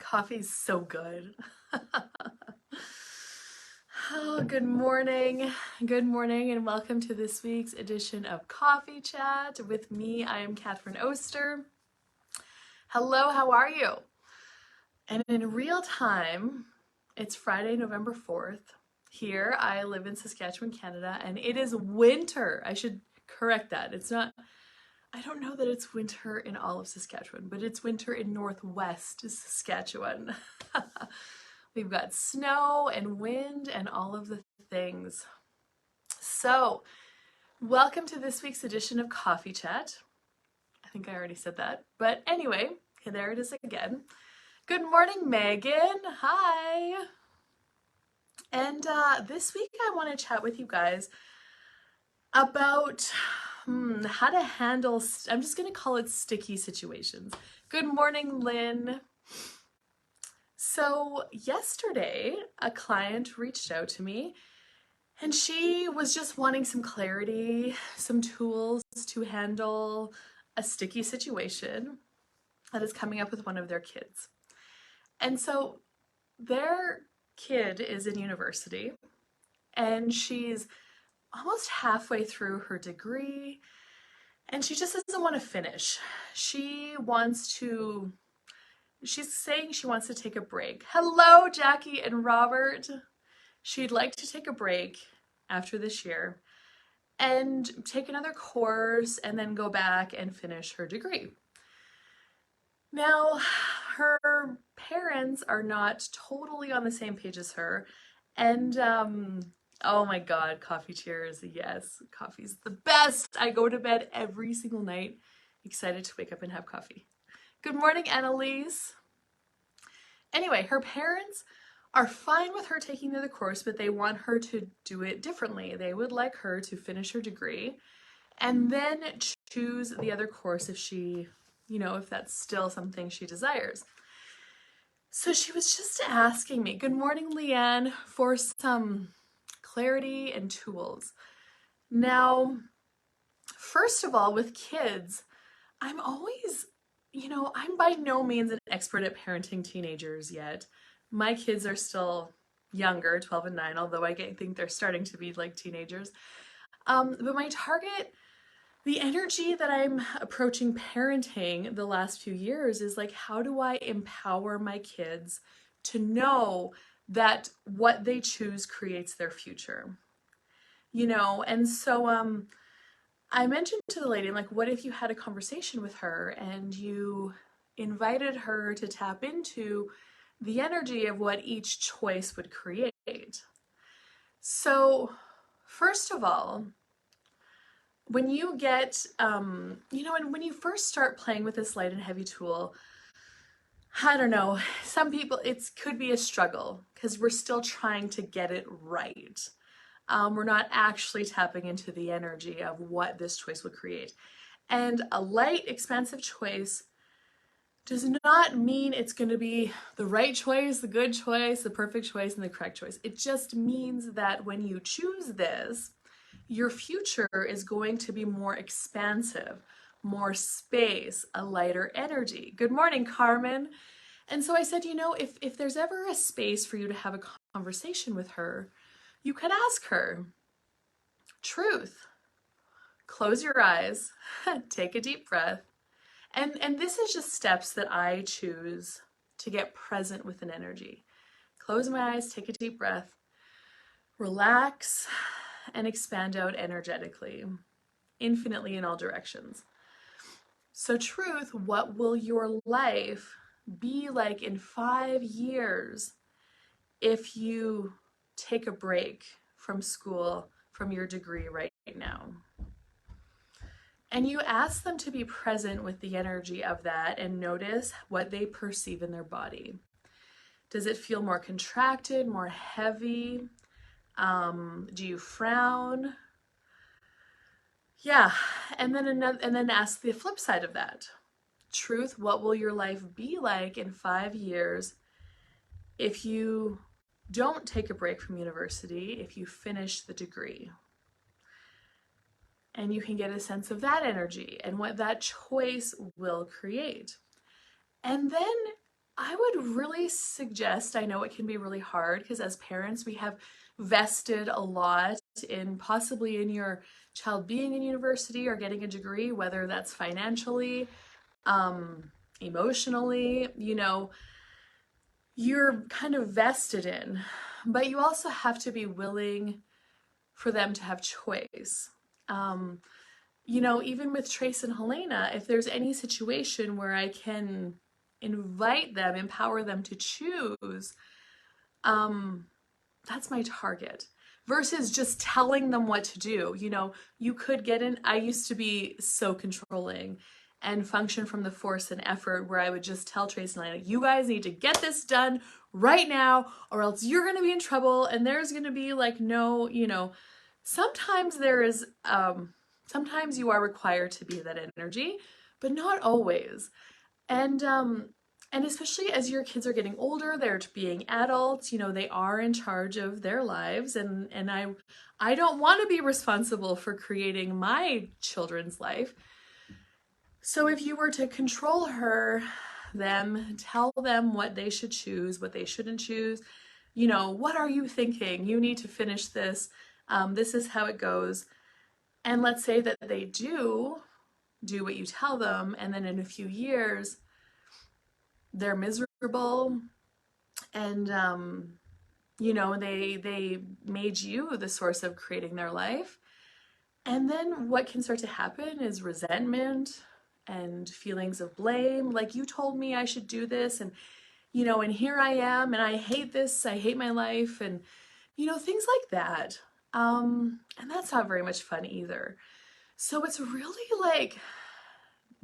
Coffee's so good. Oh, good morning. Good morning, and welcome to this week's edition of Coffee Chat with me. I am Catherine Oster. Hello, how are you? And in real time, it's Friday, November 4th. Here, I live in Saskatchewan, Canada, and it is winter. I should correct that. I don't know that it's winter in all of Saskatchewan, but it's winter in northwest Saskatchewan. We've got snow and wind and all of the things. So, welcome to this week's edition of Coffee Chat. I think I already said that, but anyway, there it is again. Good morning, Megan. Hi. And this week I want to chat with you guys about how to handle, I'm just going to call it sticky situations. Good morning, Lynn. So yesterday, a client reached out to me and she was just wanting some clarity, some tools to handle a sticky situation that is coming up with one of their kids. And so their kid is in university and she's almost halfway through her degree and she just doesn't want to finish. She's saying she wants to take a break. Hello, Jackie and Robert. She'd like to take a break after this year and take another course and then go back and finish her degree. Now, her parents are not totally on the same page as her, and oh my God, coffee cheers. Yes, coffee's the best. I go to bed every single night excited to wake up and have coffee. Good morning, Annalise. Anyway, her parents are fine with her taking the other course, but they want her to do it differently. They would like her to finish her degree and then choose the other course if that's still something she desires. So she was just asking me, good morning, Leanne, for some clarity and tools. Now, first of all, with kids, I'm by no means an expert at parenting teenagers yet. My kids are still younger, 12 and 9, although I think they're starting to be like teenagers. But my target, the energy that I'm approaching parenting the last few years is like, how do I empower my kids to know that what they choose creates their future? And so I mentioned to the lady, like, what if you had a conversation with her and you invited her to tap into the energy of what each choice would create? So, first of all, when you get, when you first start playing with this light and heavy tool, I don't know, some people, it could be a struggle because we're still trying to get it right. We're not actually tapping into the energy of what this choice will create. And a light, expansive choice does not mean it's going to be the right choice, the good choice, the perfect choice, and the correct choice. It just means that when you choose this, your future is going to be more expansive, more space, a lighter energy. Good morning, Carmen. And so I said, if there's ever a space for you to have a conversation with her, you could ask her, truth, close your eyes, take a deep breath. And this is just steps that I choose to get present with an energy. Close my eyes, take a deep breath, relax, and expand out energetically, infinitely in all directions. So truth, what will your life be like in 5 years if you take a break from school, from your degree right now? And you ask them to be present with the energy of that and notice what they perceive in their body. Does it feel more contracted, more heavy? Do you frown? Yeah, and then ask the flip side of that. Truth, what will your life be like in 5 years if you don't take a break from university, if you finish the degree? And you can get a sense of that energy and what that choice will create. And then I would really suggest, I know it can be really hard because as parents, we have vested a lot in possibly in your child being in university or getting a degree, whether that's financially, emotionally, you're kind of vested in, but you also have to be willing for them to have choice. Um, Even with Trace and Helena, if there's any situation where I can invite them, empower them to choose, um, that's my target. Versus just telling them what to do. You could get in, I used to be so controlling and function from the force and effort where I would just tell Trace and Helena, you guys need to get this done right now, or else you're going to be in trouble. And there's going to be like, no, sometimes there is, sometimes you are required to be that energy, but not always. And especially as your kids are getting older, they're being adults, they are in charge of their lives, and I don't want to be responsible for creating my children's life. So if you were to control them, tell them what they should choose, what they shouldn't choose, what are you thinking? You need to finish this. This is how it goes. And let's say that they do what you tell them, and then in a few years, they're miserable, and they made you the source of creating their life. And then what can start to happen is resentment and feelings of blame. Like, you told me I should do this, and and here I am, and I hate this, I hate my life, and things like that. And that's not very much fun either. So it's really like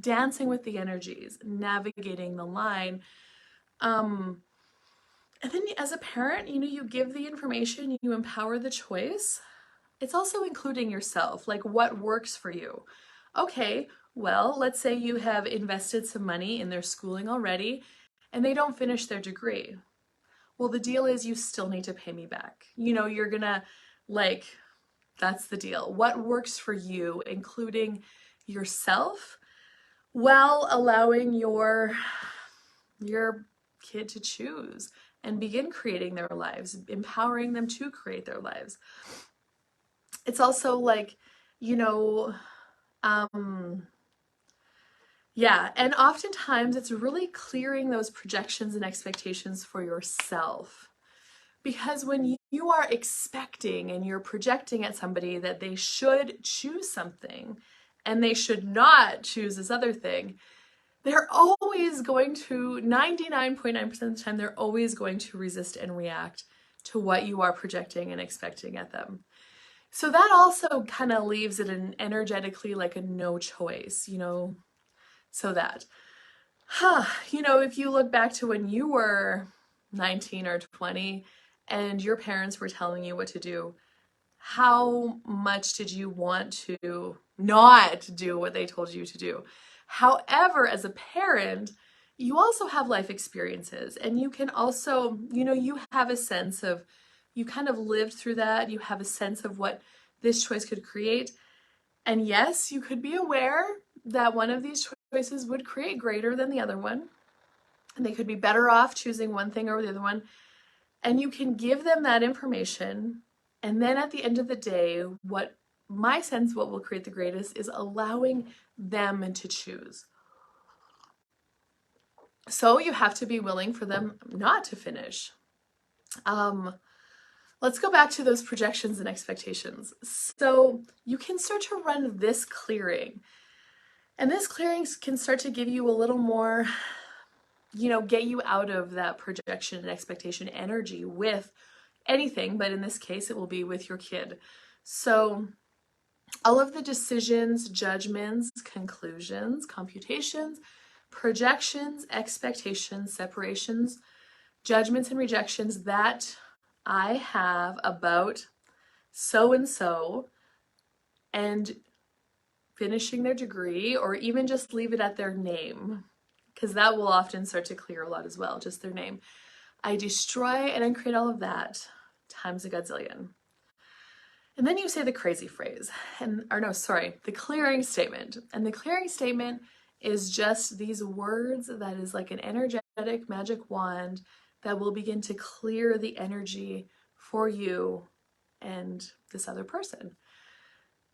dancing with the energies, navigating the line. And then as a parent, you give the information, you empower the choice. It's also including yourself, like what works for you. Okay, well, let's say you have invested some money in their schooling already and they don't finish their degree. Well, the deal is you still need to pay me back. You're gonna, like, that's the deal. What works for you, including yourself, while allowing your kid to choose and begin creating their lives, empowering them to create their lives. It's also like, yeah, and oftentimes it's really clearing those projections and expectations for yourself. Because when you are expecting and you're projecting at somebody that they should choose something and they should not choose this other thing, they're always going to, 99.9% of the time, they're always going to resist and react to what you are projecting and expecting at them. So that also kind of leaves it energetically like a no choice, so that, if you look back to when you were 19 or 20 and your parents were telling you what to do, how much did you want to not do what they told you to do? However, as a parent, you also have life experiences, and you can also, you have a sense of, you kind of lived through that. You have a sense of what this choice could create. And yes, you could be aware that one of these choices would create greater than the other one. And they could be better off choosing one thing over the other one. And you can give them that information. And then at the end of the day, what will create the greatest is allowing them to choose. So you have to be willing for them not to finish. Let's go back to those projections and expectations. So you can start to run this clearing. And this clearing can start to give you a little more, get you out of that projection and expectation energy with anything, but in this case, it will be with your kid. So all of the decisions, judgments, conclusions, computations, projections, expectations, separations, judgments, and rejections that I have about so-and-so and finishing their degree, or even just leave it at their name, because that will often start to clear a lot as well, just their name. I destroy and uncreate all of that times a godzillion. And then you say the crazy phrase, the clearing statement. And the clearing statement is just these words that is like an energetic energetic magic wand that will begin to clear the energy for you and this other person.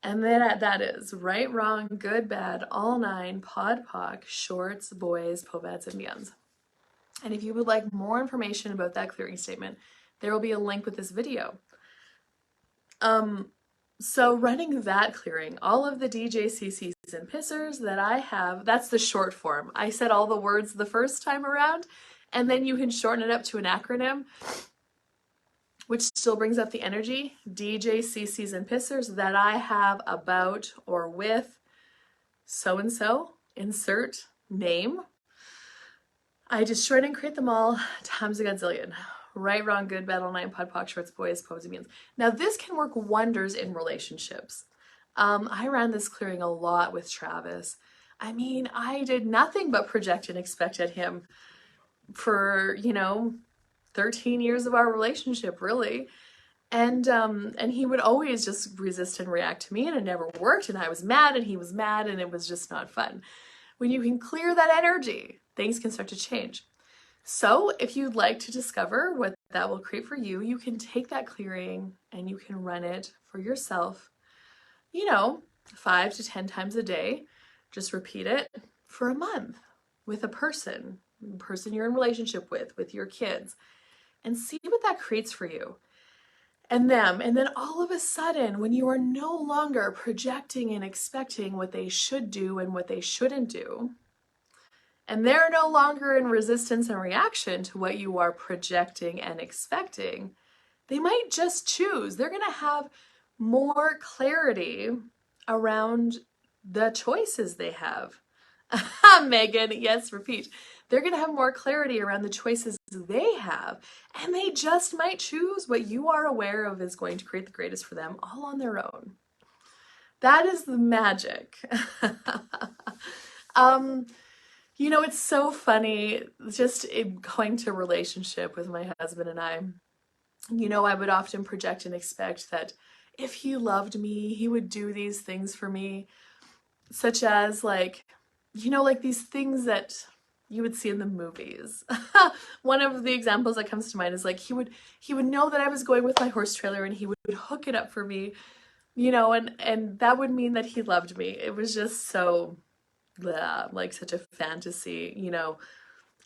And then that is right, wrong, good, bad, all nine, pod, poc, shorts, boys, povats, and beyonds. And if you would like more information about that clearing statement, there will be a link with this video. So running that clearing, all of the DJCCs and pissers that I have, that's the short form. I said all the words the first time around, and then you can shorten it up to an acronym, which still brings up the energy. DJCCs and pissers that I have about or with so-and-so, insert name. I destroyed and create them all times a godzillion. Right, wrong, good, bad, all nine, pod, poc, shorts, boys, povs, and beyonds. Now this can work wonders in relationships. I ran this clearing a lot with Travis. I mean, I did nothing but project and expect at him for, 13 years of our relationship, really. And he would always just resist and react to me, and it never worked, and I was mad and he was mad, and it was just not fun. When you can clear that energy, things can start to change. So if you'd like to discover what that will create for you, you can take that clearing and you can run it for yourself, 5 to 10 times a day. Just repeat it for a month with a person you're in relationship with your kids, and see what that creates for you and them. And then all of a sudden, when you are no longer projecting and expecting what they should do and what they shouldn't do, and they're no longer in resistance and reaction to what you are projecting and expecting, they might just choose. They're going to have more clarity around the choices they have. Megan, yes, repeat. They're going to have more clarity around the choices they have, and they just might choose what you are aware of is going to create the greatest for them, all on their own. That is the magic. It's so funny, just going to relationship with my husband and I would often project and expect that if he loved me, he would do these things for me, such as like these things that you would see in the movies. One of the examples that comes to mind is like he would know that I was going with my horse trailer and he would hook it up for me, and that would mean that he loved me. It was just so like such a fantasy,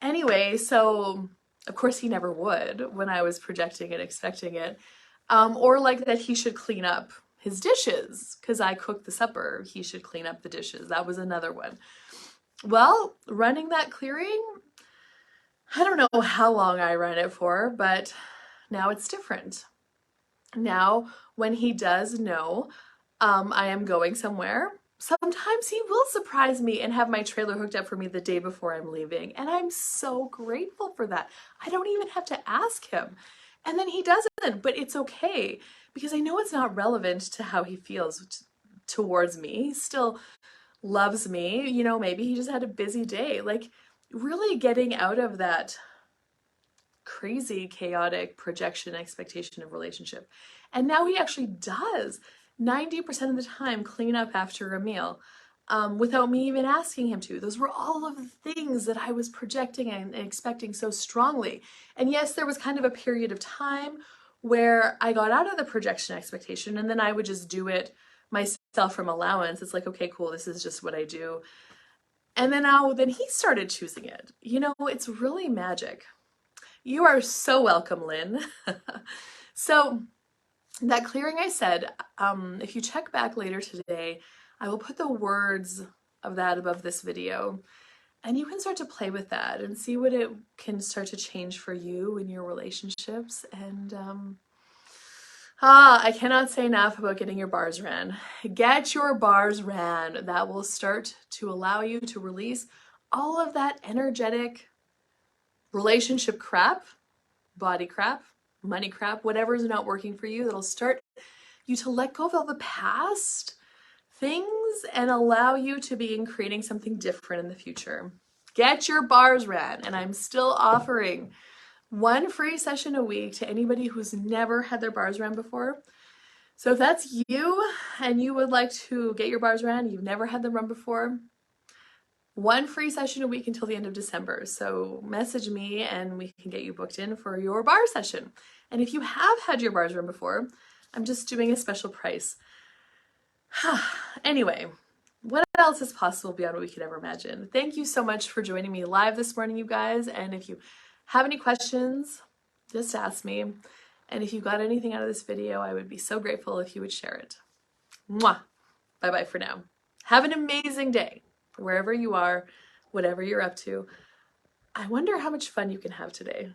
Anyway, so of course he never would when I was projecting and expecting it. Or like that he should clean up his dishes because I cooked the supper. He should clean up the dishes. That was another one. Well, running that clearing, I don't know how long I ran it for, but now it's different. Now, when he does know I am going somewhere, sometimes he will surprise me and have my trailer hooked up for me the day before I'm leaving. And I'm so grateful for that. I don't even have to ask him. And then he doesn't, but it's okay because I know it's not relevant to how he feels towards me. He still loves me. Maybe he just had a busy day. Like really getting out of that crazy, chaotic projection expectation of relationship. And now he actually does 90% of the time clean up after a meal without me even asking him to. Those were all of the things that I was projecting and expecting so strongly. And yes, there was kind of a period of time where I got out of the projection expectation and then I would just do it myself from allowance. It's like, okay, cool, this is just what I do. And then he started choosing it. It's really magic. You are so welcome, Lynn. So that clearing I said, if you check back later today, I will put the words of that above this video, and you can start to play with that and see what it can start to change for you in your relationships. And I cannot say enough about getting your bars ran. Get your bars ran. That will start to allow you to release all of that energetic relationship crap, body crap, money crap, whatever is not working for you. That'll start you to let go of all the past things and allow you to be creating something different in the future. Get your bars ran. And I'm still offering one free session a week to anybody who's never had their bars ran before. So if that's you and you would like to get your bars ran, you've never had them run before, one free session a week until the end of December. So message me and we can get you booked in for your bar session. And if you have had your bars run before, I'm just doing a special price. Anyway, what else is possible beyond what we could ever imagine? Thank you so much for joining me live this morning, you guys. And if you have any questions, just ask me. And if you got anything out of this video, I would be so grateful if you would share it. Mwah! Bye-bye for now. Have an amazing day, wherever you are, whatever you're up to. I wonder how much fun you can have today.